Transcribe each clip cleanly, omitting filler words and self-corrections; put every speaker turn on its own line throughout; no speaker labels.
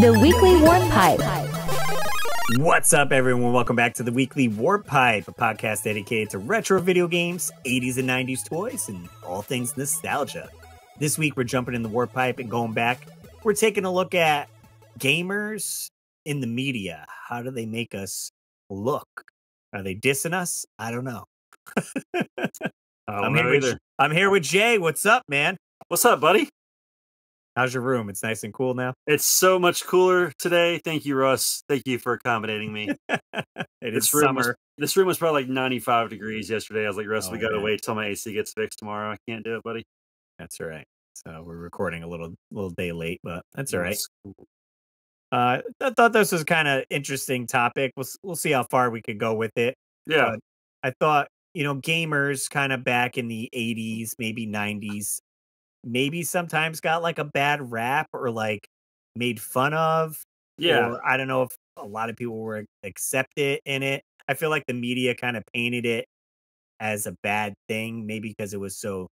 The Weekly Warp Pipe.
What's up, everyone? Welcome back to the Weekly Warp Pipe, a podcast dedicated to retro video games, 80s and 90s toys, and all things nostalgia. This week, we're jumping in the Warp Pipe and going back. We're taking a look at gamers in the media. How do they make us look? Are they dissing us? I don't know. I'm here with Jay. What's up, man?
What's up, buddy?
How's your room? It's nice and cool now?
It's so much cooler today. Thank you, Russ. Thank you for accommodating me.
It's summer.
This room was probably like 95 degrees yesterday. I was like, Russ, we got to
man.
wait till my AC gets fixed tomorrow. I can't do it, buddy.
That's all right. So we're recording a little day late, but that's all right.
Cool.
I thought this was kind of interesting topic. We'll see how far we could go with it.
Yeah.
I thought, gamers kind of back in the 80s, maybe 90s, maybe sometimes got like a bad rap or like made fun of.
Yeah.
Or I don't know if a lot of people were accepted in it. I feel like the media kind of painted it as a bad thing, maybe because it was so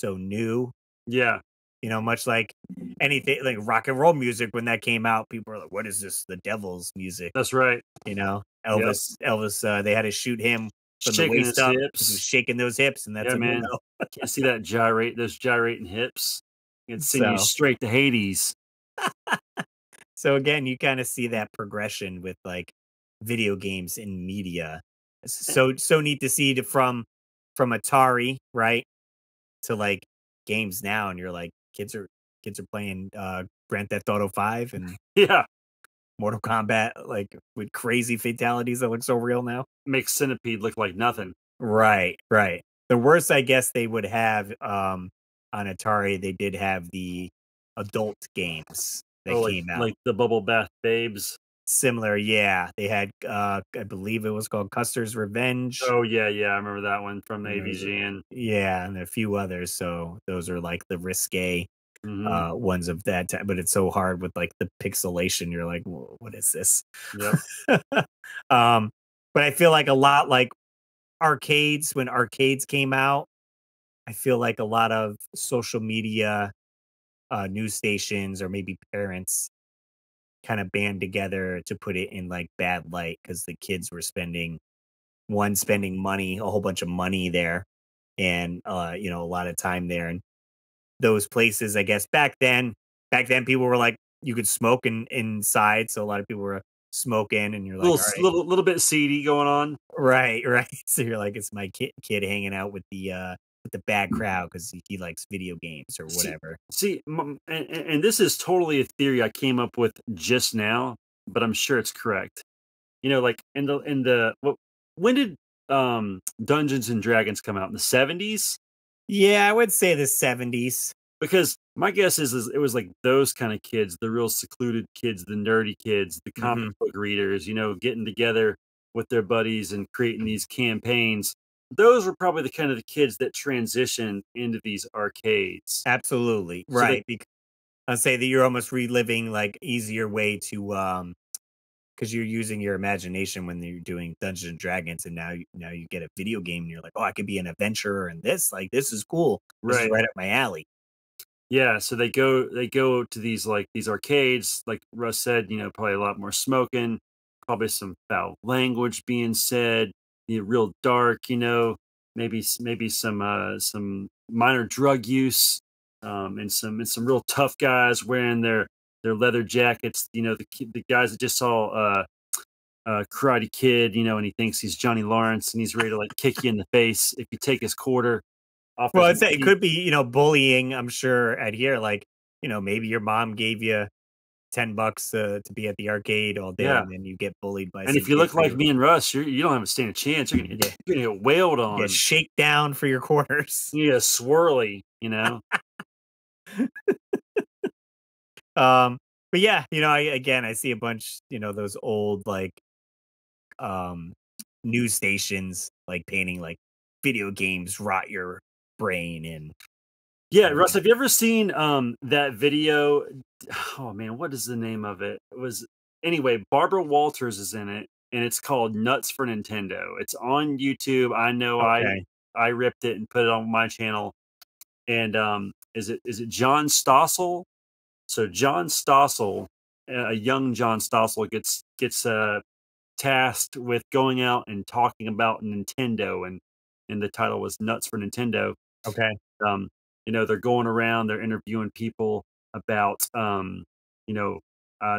new.
Yeah.
Much like anything like rock and roll music when that came out, people were like, what is this? The devil's music.
That's right.
Elvis, they had to shoot him from the waist up. He was shaking those hips, and that's
man. Can't see that those gyrating hips. It's sending you straight to Hades.
So again, you kind of see that progression with like video games in media. So neat to see from Atari, right, to like games now, and you're like kids are playing Grand Theft Auto 5 and Mortal Kombat, like with crazy fatalities that look so real now.
Makes Centipede look like nothing.
Right. The worst, I guess, they would have on Atari, they did have the adult games that came out.
Like the Bubble Bath Babes.
Similar, yeah. They had, I believe it was called Custer's Revenge.
Oh, yeah. I remember that one from the AVG.
Yeah, and a few others. So those are like the risque ones of that time. But it's so hard with like the pixelation. You're like, what is this?
Yep.
But I feel like a lot like arcades, when arcades came out, I feel like a lot of social media news stations or maybe parents kind of band together to put it in like bad light because the kids were spending money, a whole bunch of money there, and a lot of time there. And those places, I guess back then people were like, you could smoke inside, so a lot of people were smoking, and you're like,
little bit seedy going on.
Right. So you're like, it's my kid hanging out with the bad crowd because he likes video games or whatever.
And this is totally a theory I came up with just now, but I'm sure it's correct. Like when did Dungeons and Dragons come out? In the 70s?
Yeah, I would say the 70s.
Because my guess is it was like those kind of kids, the real secluded kids, the nerdy kids, the comic book readers, getting together with their buddies and creating these campaigns. Those were probably the kids that transitioned into these arcades.
Absolutely.
So
right. I'll say that you're almost reliving like easier way to because you're using your imagination when you're doing Dungeons and Dragons, and now you get a video game and you're like, oh, I could be an adventurer in this. Like, this is cool. This is right up my alley.
Yeah, so they go to these arcades, like Russ said, probably a lot more smoking, probably some foul language being said, real dark, maybe some minor drug use, and some real tough guys wearing their leather jackets, the guys that just saw Karate Kid, and he thinks he's Johnny Lawrence and he's ready to like kick you in the face if you take his quarter.
Well, I'd say it could be, bullying, I'm sure, at here. Like, maybe your mom gave you $10 to be at the arcade all day, and then you get bullied by.
And if you look like me and Russ, you don't have a stand a chance. You're gonna get wailed on.
Get shake down for your quarters.
Yeah, swirly,
But yeah, I see a bunch, those old like news stations like painting like video games rot your brain. And
Russ, have you ever seen that video? Oh man, what is the name of it? It was Barbara Walters is in it, and it's called Nuts for Nintendo. It's on YouTube. I know. I ripped it and put it on my channel. And is it John Stossel? So John Stossel a young John Stossel gets tasked with going out and talking about Nintendo, and the title was Nuts for Nintendo.
Okay.
Um, they're going around, they're interviewing people about, you know,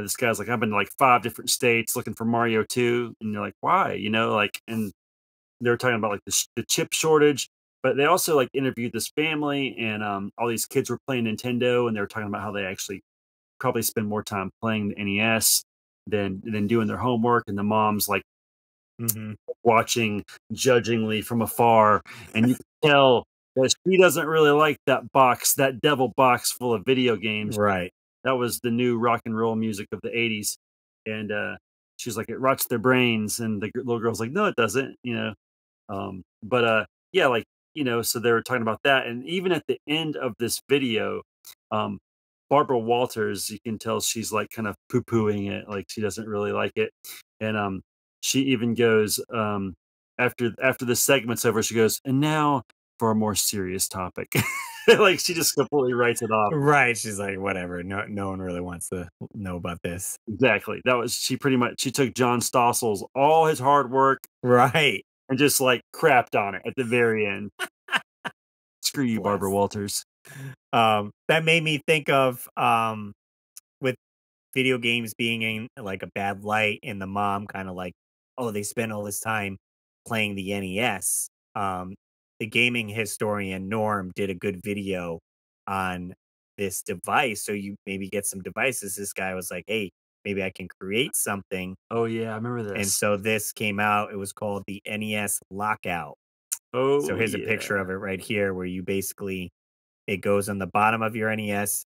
this guy's like, I've been to like 5 different states looking for Mario 2, and you're like, why? And they were talking about like the chip shortage, but they also like interviewed this family, and all these kids were playing Nintendo, and they were talking about how they actually probably spend more time playing the NES than doing their homework, and the mom's like
Hmm.
watching judgingly from afar, and you can tell that she doesn't really like that devil box full of video games.
Right.
That was the new rock and roll music of the '80s, and she's like, "It rots their brains," and the little girl's like, "No, it doesn't." But yeah, like, so they were talking about that, and even at the end of this video, um, Barbara Walters, you can tell she's like kind of poo pooing it, like she doesn't really like it, and she even goes, after the segment's over, she goes, "And now for a more serious topic," like she just completely writes it off.
Right. She's like, whatever. No one really wants to know about this.
Exactly. That was she pretty much she took John Stossel's all his hard work
Right.
and just like crapped on it at the very end. Screw you, Barbara
Bless.
Walters.
That made me think of with video games being in like a bad light and the mom kind of like, oh, they spent all this time playing the NES. The gaming historian Norm did a good video on this device. So you maybe get some devices. This guy was like, hey, maybe I can create something.
Oh yeah, I remember
And
this.
so this came out. It was called the NES Lockout. So
Oh
here's a picture
yeah.
of it right here where you basically, it goes on the bottom of your NES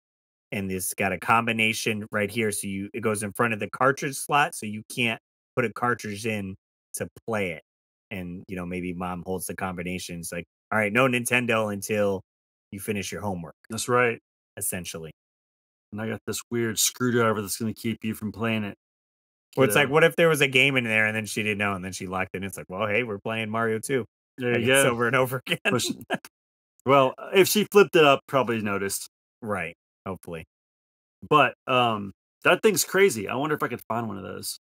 and this got a combination right here. So it goes in front of the cartridge slot, so you can't put a cartridge in to play it. And maybe mom holds the combinations like, all right, no Nintendo until you finish your homework,
That's right.
essentially.
And I got this weird screwdriver that's gonna keep you from playing it,
Well, it's like,
kiddo.
what if there was a game in there and then she didn't know and then she locked it? It's like, well, hey, we're playing Mario 2.
There
I
you
guess
go.
over and over again.
Push Well, if she flipped it up, probably noticed.
Right. Hopefully.
But that thing's crazy. I wonder if I could find one of those.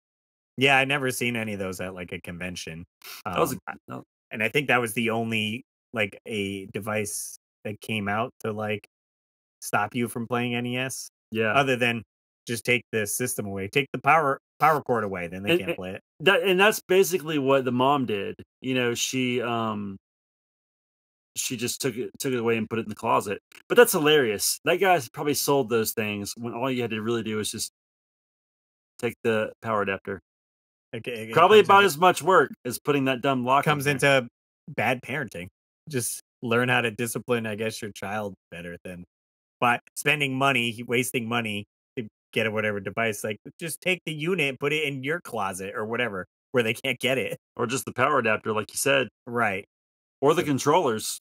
Yeah, I never seen any of those at like a convention.
That was a
Um,
no,
And I think that was the only like a device that came out to like stop you from playing NES,
yeah.
other than just take the system away, take the power cord away, then they
And,
can't
and
play it.
that's basically what the mom did. She just took it away and put it in the closet. But that's hilarious. That guy's probably sold those things when all you had to really do was just take the power adapter.
It
Probably about as much work as putting that dumb lock on
comes
there.
into bad parenting. Just learn how to discipline, I guess, your child better than by spending money, wasting money to get a whatever device. Like, just take the unit and put it in your closet or whatever where they can't get it.
Or just the power adapter, like you said.
Right.
Or the
So
controllers.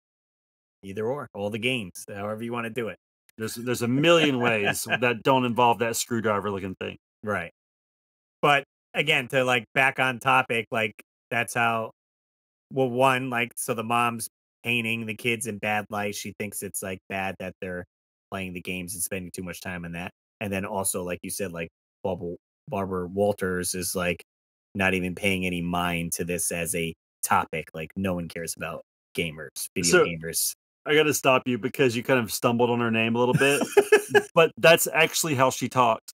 either or, all the games, however you want to do it.
There's a million ways that don't involve that screwdriver looking thing.
Right. But again, to like back on topic, like that's how, well, one, like, so the mom's painting the kids in bad light. She thinks it's like bad that they're playing the games and spending too much time on that. And then also, like you said, like Barbara Walters is like not even paying any mind to this as a topic. Like no one cares about gamers, video
So
gamers.
I got to stop you because you kind of stumbled on her name a little bit, but that's actually how she talked.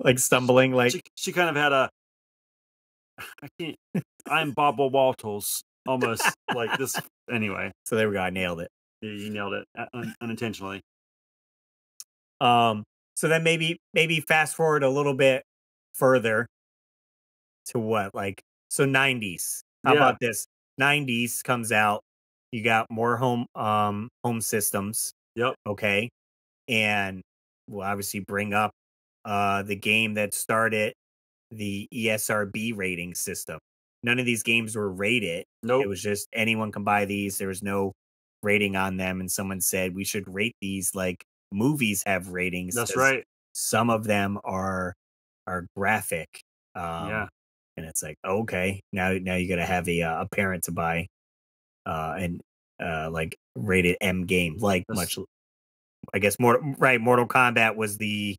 Like stumbling, like,
She kind of had a I can't. I'm Barbara Walters, almost like this. Anyway,
so there we go. I nailed it.
you nailed it unintentionally.
Um, so then maybe fast forward a little bit further to what, like, so 90s. How
Yeah.
about this? 90s comes out. You got more home systems,
Yep.
okay? And we'll obviously bring up the game that started the ESRB rating system. None of these games were rated. It
Nope.
was just anyone can buy these. There was no rating on them. And someone said we should rate these like movies have ratings
That's
because
right.
some of them are graphic. Um,
Yeah.
and it's like, okay, now you gotta have a parent to buy and like rated M game, like
That's
much I guess more right. Mortal Kombat was the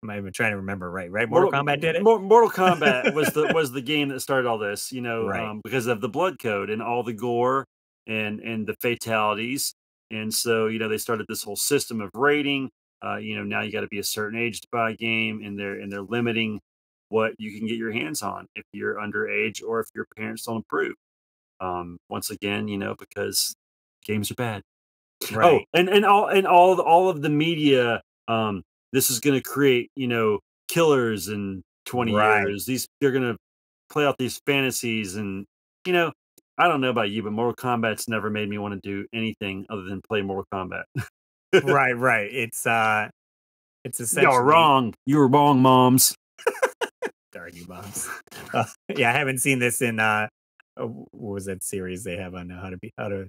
I'm even trying to remember. Right. Mortal Kombat did it.
Mortal Kombat was the game that started all this, you know,
Right.
because of the blood code and all the gore and the fatalities. And so, you know, they started this whole system of rating. You know, now you got to be a certain age to buy a game, and they're limiting what you can get your hands on if you're underage or if your parents don't approve. Once again, you know, because games are bad. Oh,
Right.
all of the media, this is gonna create, you know, killers in 20
Right.
years. They're gonna play out these fantasies and, you know, I don't know about you, but Mortal Kombat's never made me wanna do anything other than play Mortal Kombat.
Right. It's
Y'all are
essentially
wrong. You were wrong, moms.
darn you, moms. Yeah, I haven't seen this in what was that series they have on how to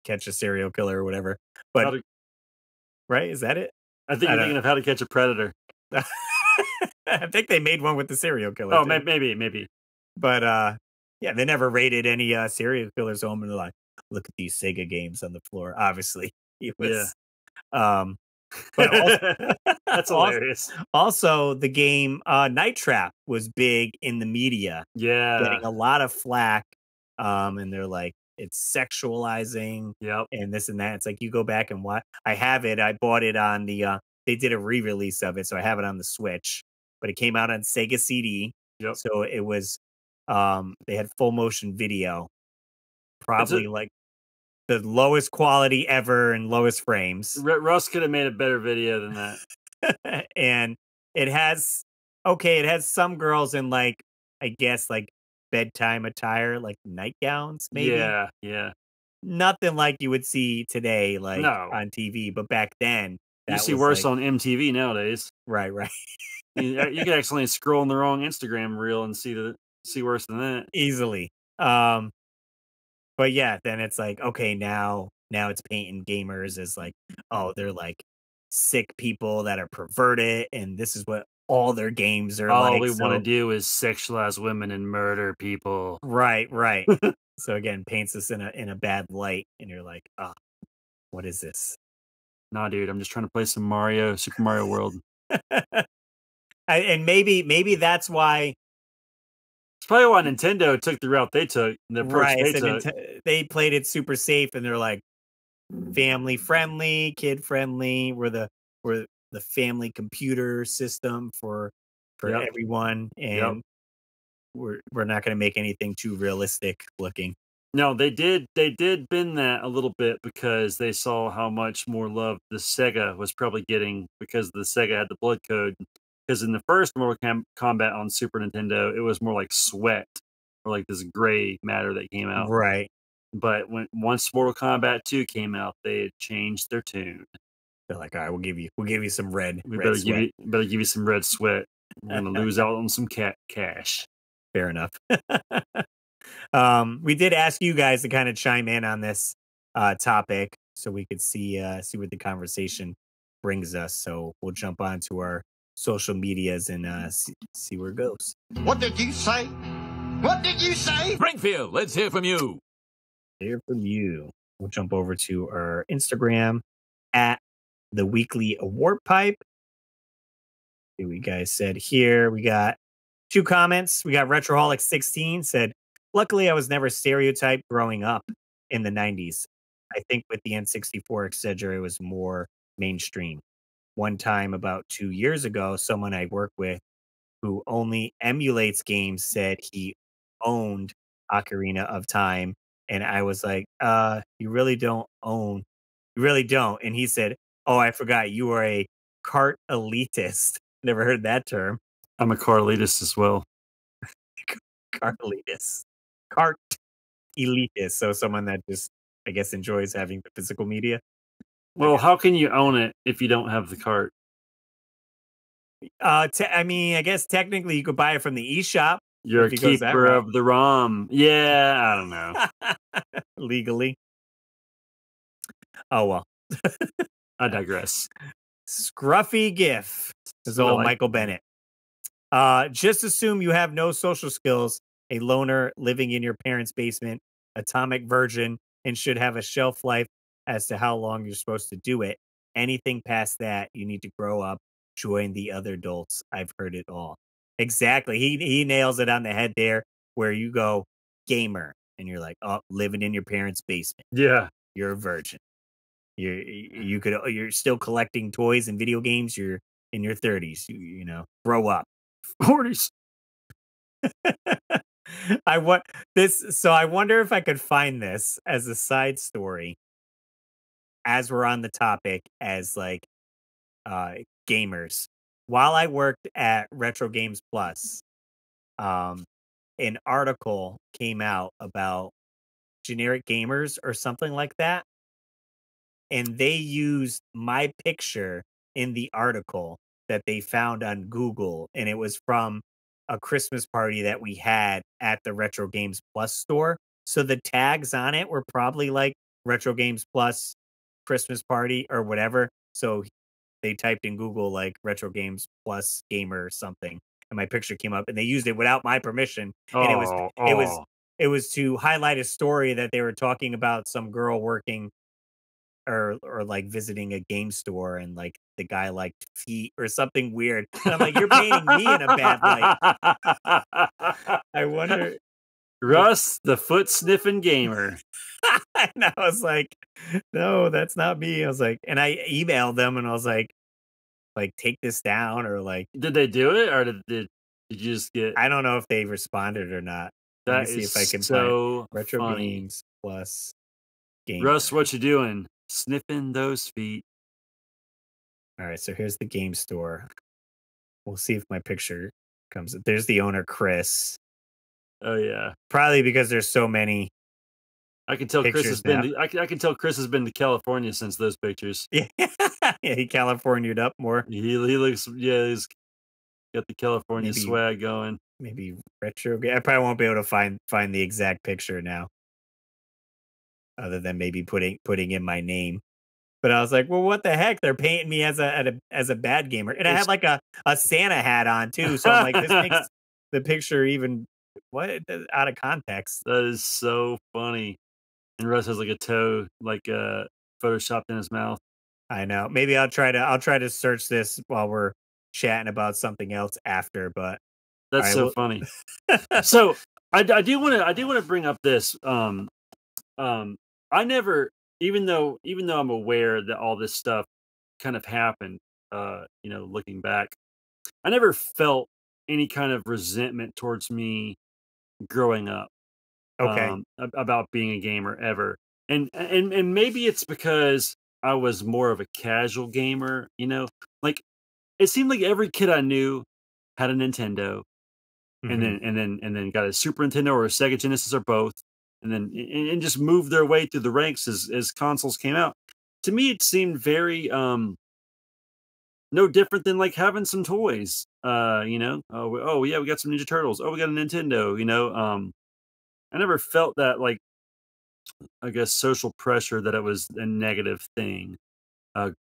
catch a serial killer or whatever.
How
But
to
right, is that it?
I think
I
you're
don't
thinking of How to Catch a Predator.
I think they made one with the serial killer
Oh,
too.
maybe.
But yeah, they never rated any serial killers home, and they're like, look at these Sega games on the floor. Obviously, he
Yeah.
was um but also
That's
also,
hilarious.
also the game Night Trap was big in the media, getting
Yeah.
a lot of flack. And they're like, it's sexualizing
Yep,
and this and that. It's like you go back and watch. I have it. I bought it on the they did a re-release of it, so I have it on the Switch, but it came out on Sega CD.
yep.
So it was they had full motion video,
It's a
probably like the lowest quality ever and lowest frames.
Russ could have made a better video than that.
And it has it has some girls in like I guess like bedtime attire, like nightgowns, maybe.
Yeah, yeah.
Nothing like you would see today, like
No.
on TV. But back then,
You
that
see
was
worse
like
on MTV nowadays.
right,
You could accidentally scroll on the wrong Instagram reel and see worse than that.
easily. Um, but yeah, then it's like okay, now it's painting gamers as like oh they're like sick people that are perverted, and this is what all their games are
All
like.
we wanna
So
do is sexualize women and murder people.
right. So again, paints us in a bad light, and you're like, "Oh, what is this?"
Nah, dude, I'm just trying to play some Super Mario World.
And maybe that's why,
It's probably why Nintendo took the route they took, the approach
right?
they
So
took.
They played it super safe, and they're like family friendly, kid friendly. We're the family computer system for
Yep,
everyone,
yep.
and we're not going to make anything too realistic looking.
No, they did bend that a little bit because they saw how much more love the Sega was probably getting because the Sega had the blood code. Because in the first Kombat on Super Nintendo, it was more like sweat or like this gray matter that came out.
Right?
But once Mortal Kombat 2 came out, they had changed their tune.
They're like, all right, we'll give you some
We
red sweat.
better give you some red sweat. We're gonna lose out on some cash.
Fair enough. We did ask you guys to kind of chime in on this topic so we could see what the conversation brings us. So we'll jump on to our social medias and see where it goes.
What did you say? What did you say?
Springfield, let's hear from you.
Hear from you. We'll jump over to our Instagram at the Weekly Award Pipe. See what you guys said here. We got 2 comments. We got Retroholic16 said, luckily I was never stereotyped growing up in the 90s. I think with the N64, etc., it was more mainstream. One time about 2 years ago, someone I work with who only emulates games said he owned Ocarina of Time. And I was like, you really don't own, you really don't. And he said, oh, I forgot you are a cart elitist. Never heard that term.
I'm a Carlitos as well.
Cart elitist. Cart elitist. So someone that just, I guess, enjoys having the physical media.
Well, how can you own it if you don't have the cart?
I mean, I guess technically you could buy it from the eShop.
You're
if
a
he goes that
keeper
route.
of the ROM. Yeah, I don't know.
Legally. Oh, well.
I digress.
Scruffy GIF. Is
What I
old
like.
Michael Bennett. Just assume you have no social skills, a loner living in your parents' basement, atomic virgin, and should have a shelf life as to how long you're supposed to do it. Anything past that, you need to grow up Join the other adults. I've heard it all. Exactly. He nails it on the head there, where you go gamer and you're like, oh, living in your parents' basement.
Yeah.
You're a virgin. You're still collecting toys and video games. You're in your 30s. You know, grow up.
40s.
I want this. So I wonder if I could find this as a side story as we're on the topic as like uh gamers. While I worked at Retro Games Plus, um, an article came out about generic gamers or something like that, and they used my picture in the article that they found on Google, and it was from a Christmas party that we had at the Retro Games Plus store. So the tags on it were probably like Retro Games Plus Christmas party or whatever. So they typed in Google like Retro Games Plus gamer or something, and my picture came up, and they used it without my permission. And
Oh,
it was to highlight a story that they were talking about some girl working or like visiting a game store, and like the guy liked feet or something weird. And I'm like, you're painting me in a bad light. I wonder.
Russ, the foot sniffing gamer.
And I was like, no, that's not me. I was like, and I emailed them and I was like, take this down, or like,
Did they do it, or did you just get?
I don't know if they responded or not. Let me
That
see
is
if I can
so
find Retro
funny.
Games Plus game.
Russ, what you doing? Sniffing those feet.
All right, so here's the game store. We'll see if my picture comes. There's the owner, Chris.
Oh yeah,
Probably because there's so many.
I can tell Chris
Pictures
has been.
now.
I can tell Chris has been to California since those pictures.
Yeah, yeah, he California'd up more.
He looks, yeah, he's got the California
Maybe-
swag going.
Maybe retro. I probably won't be able to find the exact picture now, other than maybe putting in my name. But I was like, well, what the heck? They're painting me as a bad gamer, and I had like a Santa hat on too. So I'm like, this makes the picture even out of context.
That is so funny. And Russ has like a toe, like photoshopped in his mouth.
I know. Maybe I'll try to search this while we're chatting about something else after. But
That's
right,
so
well,
funny. So I do want to bring up this. I never, even though I'm aware that all this stuff kind of happened, looking back, I never felt any kind of resentment towards me growing up.
okay.
About being a gamer ever. And maybe it's because I was more of a casual gamer, like it seemed like every kid I knew had a Nintendo, and then got a Super Nintendo or a Sega Genesis or both, and then and just moved their way through the ranks as consoles came out. To me, it seemed very no different than like having some toys. Oh yeah, we got some Ninja Turtles. Oh, we got a Nintendo. I never felt that, like, I guess, social pressure that it was a negative thing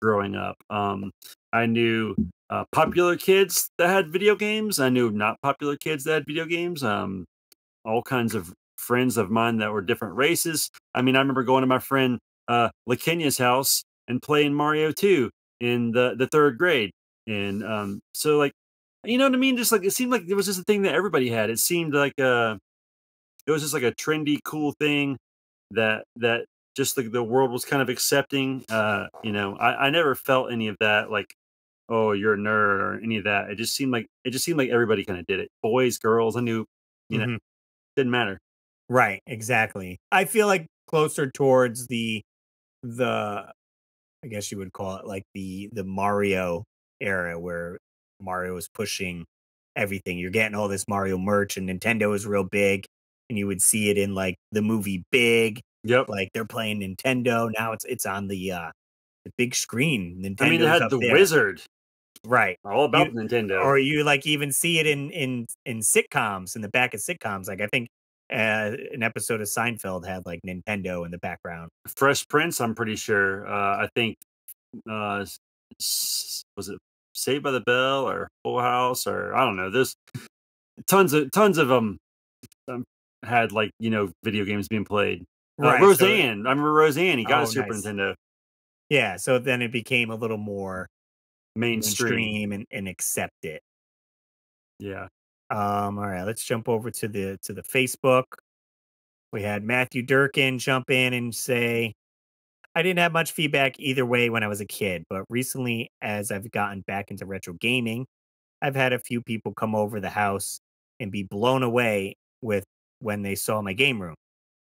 growing up. I knew popular kids that had video games. I knew not popular kids that had video games. All kinds of friends of mine that were different races. I mean, I remember going to my friend LaKenya's house and playing Mario 2 in the third grade. And so, like, you know what I mean? Just like, it seemed like it was just a thing that everybody had. It seemed like it was just like a trendy, cool thing that just like the world was kind of accepting. I never felt any of that, like, oh, you're a nerd or any of that. It just seemed like everybody kind of did it. Boys, girls, I knew, didn't matter.
Right, exactly. I feel like closer towards the I guess you would call it like the Mario era, where Mario was pushing everything. You're getting all this Mario merch, and Nintendo was real big, and you would see it in like the movie Big.
Yep.
Like they're playing Nintendo now. It's on the big screen. Nintendo's
I mean, they had
up
the
there.
Wizard.
Right.
All about Nintendo.
Or you like even see it in sitcoms, in the back of sitcoms. Like I think an episode of Seinfeld had like Nintendo in the background.
Fresh Prince, I'm pretty sure. I think was it Saved by the Bell or Full House, or I don't know. There's tons of them had, like, video games being played.
Right.
Roseanne. I remember Roseanne. He got a Super
nice.
Nintendo.
Yeah. So then it became a little more
mainstream.
and accept it.
Yeah.
All right, let's jump over to the Facebook. We had Matthew Durkin jump in and say, I didn't have much feedback either way when I was a kid, but recently, as I've gotten back into retro gaming, I've had a few people come over the house and be blown away with when they saw my game room.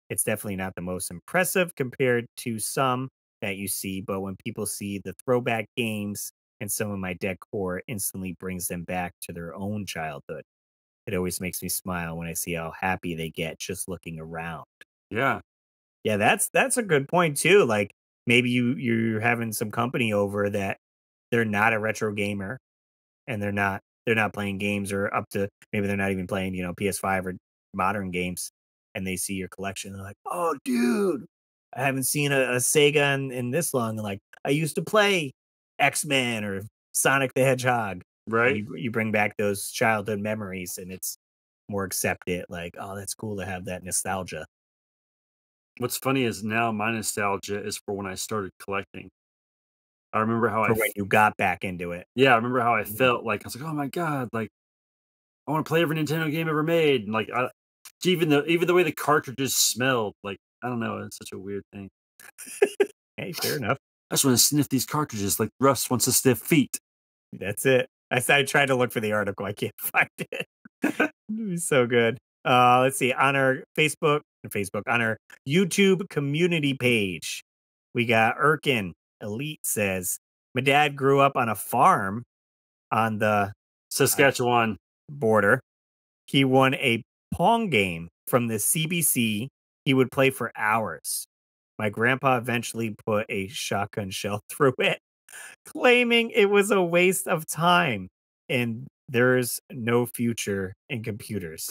It's definitely not the most impressive compared to some that you see, but when people see the throwback games and some of my decor, it instantly brings them back to their own childhood. It always makes me smile when I see how happy they get just looking around.
Yeah.
Yeah, that's a good point too. Like maybe you're having some company over that they're not a retro gamer and they're not playing games or up to maybe they're not even playing, PS5 or modern games and they see your collection. They're like, "Oh, dude, I haven't seen a Sega in this long. And like I used to play X-Men or Sonic the Hedgehog." And
Right.
you bring back those childhood memories and it's more accepted. Like, oh, that's cool to have that nostalgia.
What's funny is now my nostalgia is for when I started collecting. I remember how
For when you got back into it.
yeah, I remember how I
Mhm.
felt. Like I was like, oh my god, like I want to play every Nintendo game ever made. And like even the way the cartridges smelled, like I don't know, it's such a weird thing.
Hey, fair enough.
I just want to sniff these cartridges like Russ wants to sniff feet.
That's it. I tried to look for the article. I can't find it. It'd be so good. Let's see. On our on our YouTube community page, we got Erkin Elite says, my dad grew up on a farm on the
Saskatchewan.
border. He won a Pong game from the CBC. He would play for hours. My grandpa eventually put a shotgun shell through it, claiming it was a waste of time and there's no future in computers.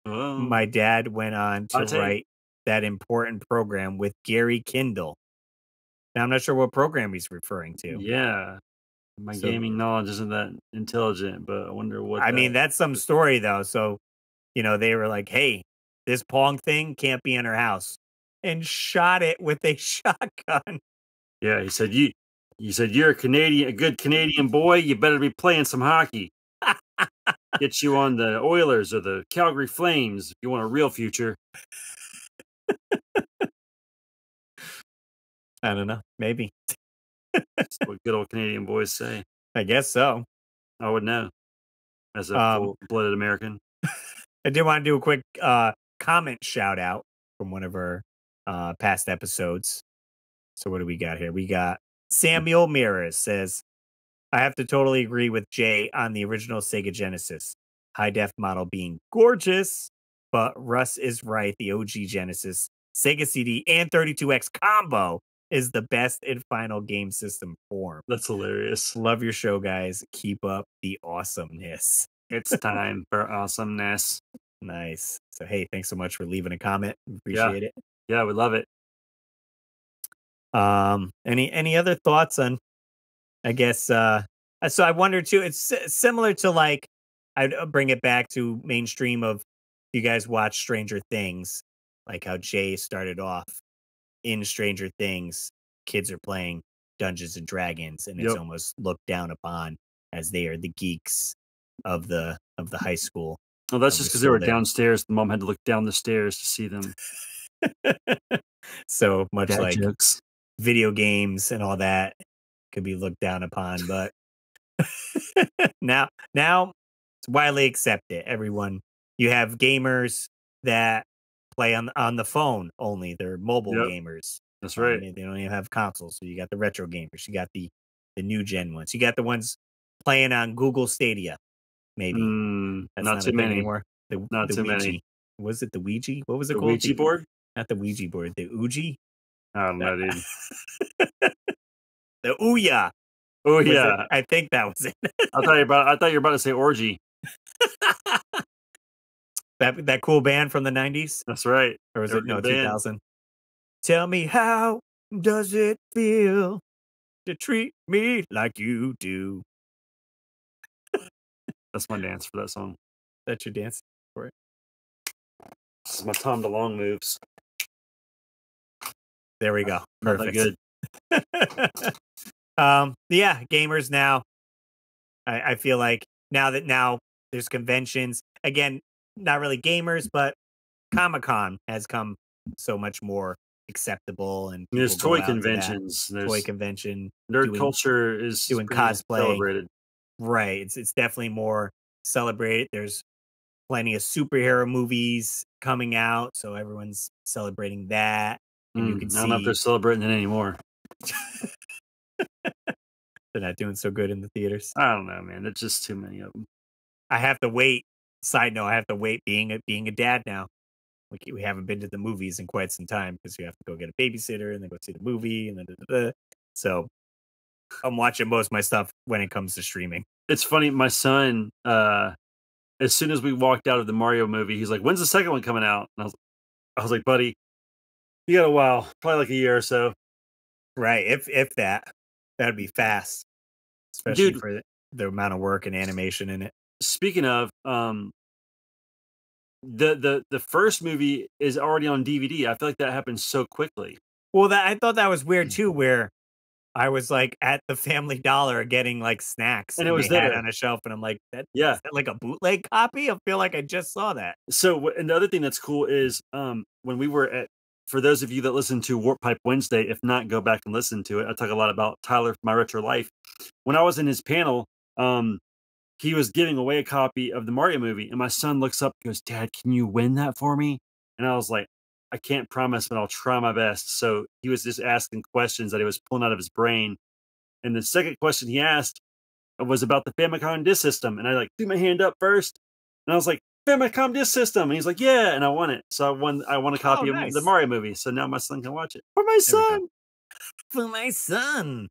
Well,
My dad went on to
I'll take.
write that important program with Gary Kindle. Now, I'm not sure what program he's referring to.
Yeah, my
So,
gaming knowledge isn't that intelligent, but I wonder what
I mean,
that.
that's some story, though. So, they were like, hey, this Pong thing can't be in our house and shot it with a shotgun.
Yeah, he said you said you're a good Canadian boy. You better be playing some hockey. Get you on the Oilers or the Calgary Flames if you want a real future.
I don't know. Maybe.
That's what good old Canadian boys say.
I guess so.
I would know as a
Um,
full-blooded American.
I did want to do a quick comment shout out from one of our past episodes. So what do we got here? We got Samuel Mirrors says, I have to totally agree with Jay on the original Sega Genesis. High def model being gorgeous, but Russ is right. The OG Genesis, Sega CD, and 32X combo is the best in final game system form.
That's hilarious.
Love your show, guys. Keep up the awesomeness.
It's time for awesomeness.
Nice. So, hey, thanks so much for leaving a comment.
Yeah,
Appreciate it.
yeah, we love it.
Any other thoughts on, I guess, so I wonder too, it's similar to like, I'd bring it back to mainstream of you guys watch Stranger Things, like how Jay started off in Stranger Things. Kids are playing Dungeons and Dragons, and it's
Yep.
almost looked down upon as they are the geeks of the high school.
Oh, that's
of the
just because they
school
were
there.
downstairs. The mom had to look down the stairs to see them.
So much
Dad
like
jokes.
video games and all that could be looked down upon, but now it's widely accepted. Everyone, you have gamers that play on the phone only. They're mobile
Yep,
that's
that's right.
they don't even have consoles. So you got the retro gamers, you got the new gen ones, you got the ones playing on Google Stadia. Maybe that's
Not
not a
too
thing
many.
anymore.
Not
The
too
Ouija.
many.
Was it the Ouija? What was it
The
called?
Ouija board?
Not the Ouija board. The Ouija.
I don't know, dude.
The Ouya.
Oh
Was it?
yeah.
I think that was it.
I thought you were about to say orgy.
That cool band from the 90s?
That's right.
Or was
They were
it
a
no
good band.
2000? Tell me how does it feel to treat me like you do?
That's my dance for that song.
That's your dance for it.
This is my Tom DeLonge moves.
There we go.
Not that
Perfect.
good.
Yeah, gamers now. I feel like now there's conventions again, not really gamers, but Comic-Con has come so much more acceptable, and
There's
people go
toy
out to that
conventions.
toy
There's
convention,
nerd
doing
culture is pretty much
cosplay.
celebrated.
Right. It's definitely more celebrated. There's plenty of superhero movies coming out, so everyone's celebrating that. And you can
I don't know if they're
see
celebrating it anymore.
they're not doing so good in the theaters.
I don't know, man. There's just too many of them.
I have to wait. Side note, I have to wait being a dad now. We haven't been to the movies in quite some time because you have to go get a babysitter and then go see the movie and then so I'm watching most of my stuff when it comes to streaming.
It's funny. My son, as soon as we walked out of the Mario movie, he's like, "When's the second one coming out?" And I was like, "Buddy, you got a while, probably like a year or so."
Right. If that'd be fast, especially
Dude,
for the amount of work and animation in it.
speaking of, the first movie is already on DVD. I feel like that happened so quickly.
Well, I thought that was weird too, where I was like at the Family Dollar getting like snacks,
And
and
it was
they had it
there.
on a shelf, and I'm like,
Yeah.
is that like a bootleg copy? I feel like I just saw that.
So, and the other thing that's cool is when we were at, for those of you that listen to Warp Pipe Wednesday, if not, go back and listen to it. I talk a lot about Tyler from My Retro Life. When I was in his panel, he was giving away a copy of the Mario movie, and my son looks up and goes, "Dad, can you win that for me?" And I was like, "I can't promise, but I'll try my best." So he was just asking questions that he was pulling out of his brain. And the second question he asked was about the Famicom Disk System, and I like threw my hand up first, and I was like, "Famicom Disk System," and he's like, "Yeah," and I won it. So I won a copy of the
nice.
Mario movie. So now my son can watch it for my son.
For my son.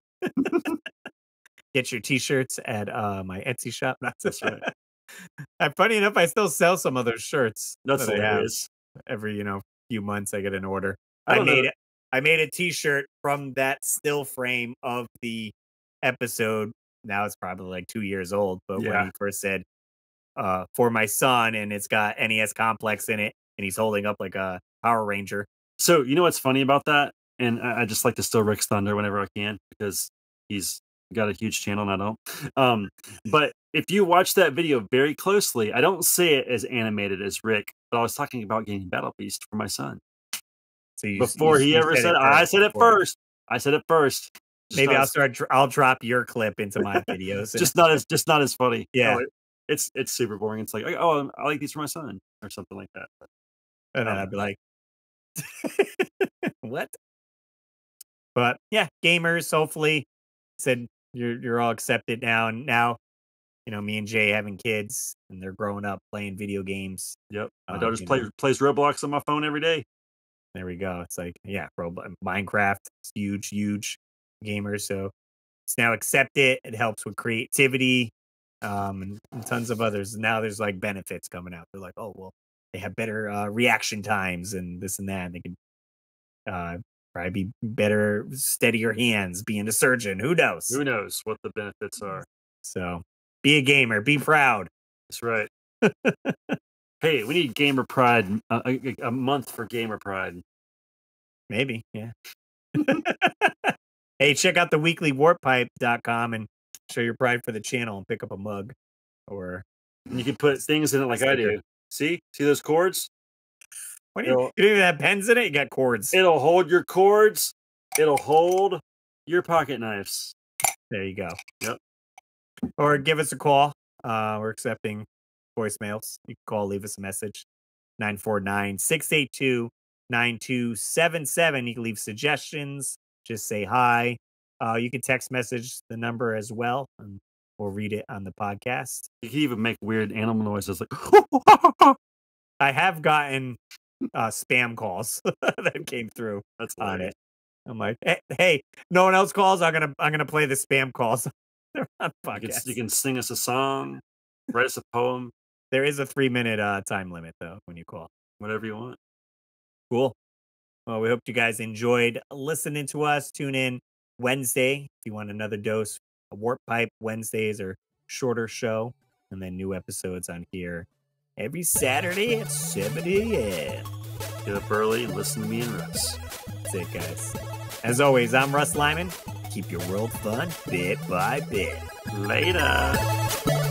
Get your t-shirts at my Etsy shop.
That's right.
Funny enough, I still sell some of those shirts.
That's
that I have.
hilarious.
Every few months I get an order.
I made
a t-shirt from that still frame of the episode. Now it's probably like 2 years old, but when he first said for my son, and it's got NES Complex in it, and he's holding up like a Power Ranger.
So you know what's funny about that? And I just like to steal Rick's thunder whenever I can because he's got a huge channel and I don't. But if you watch that video very closely, I don't say it as animated as Rick, but I was talking about getting Battle Beast for my son.
So
before he ever said, I said it first. I said it first.
Maybe I'll drop your clip into my videos.
just not as funny.
Yeah.
No, it's super boring. It's like, oh, I like these for my son or something like that.
And then I'd be like, what? But yeah, gamers, hopefully said you're all accepted now. And now, me and Jay having kids and they're growing up playing video games.
Yep. My daughter plays Roblox on my phone every day.
There we go. It's like, yeah, Minecraft is huge gamers. So it's now accepted. It helps with creativity, and tons of others. Now there's like benefits coming out. They're like, oh, well, they have better reaction times and this and that. And they can probably be better, steadier hands, being a surgeon. Who knows?
Who knows what the benefits are?
So be a gamer. Be proud.
That's right. Hey, we need Gamer Pride, a month for Gamer Pride.
Maybe, yeah. Hey, check out the weekly warpipe.com and show your pride for the channel and pick up a mug. Or
you can put things in it like I do. See those cords?
What do you don't even have pens in it? You got cords.
It'll hold your cords. It'll hold your pocket knives.
There you go.
Yep.
Or give us a call. We're accepting voicemails. You can call, leave us a message. 949-682-9277. You can leave suggestions. Just say hi. You can text message the number as well, and we'll read it on the podcast.
You can even make weird animal noises like
I have gotten spam calls that came through.
That's
on it. I'm like, hey, no one else calls. I'm gonna play the spam calls. On podcast.
You can sing us a song, write us a poem.
There is a 3-minute time limit though when you call.
Whatever you want.
Cool. Well, we hope you guys enjoyed listening to us. Tune in Wednesday if you want another dose of Warp Pipe Wednesdays or shorter show, and then new episodes on here every Saturday at 7 a.m.
Get up early and listen to me and Russ.
That's it, guys. As always, I'm Russ Lyman. keep your world fun bit by bit.
Later.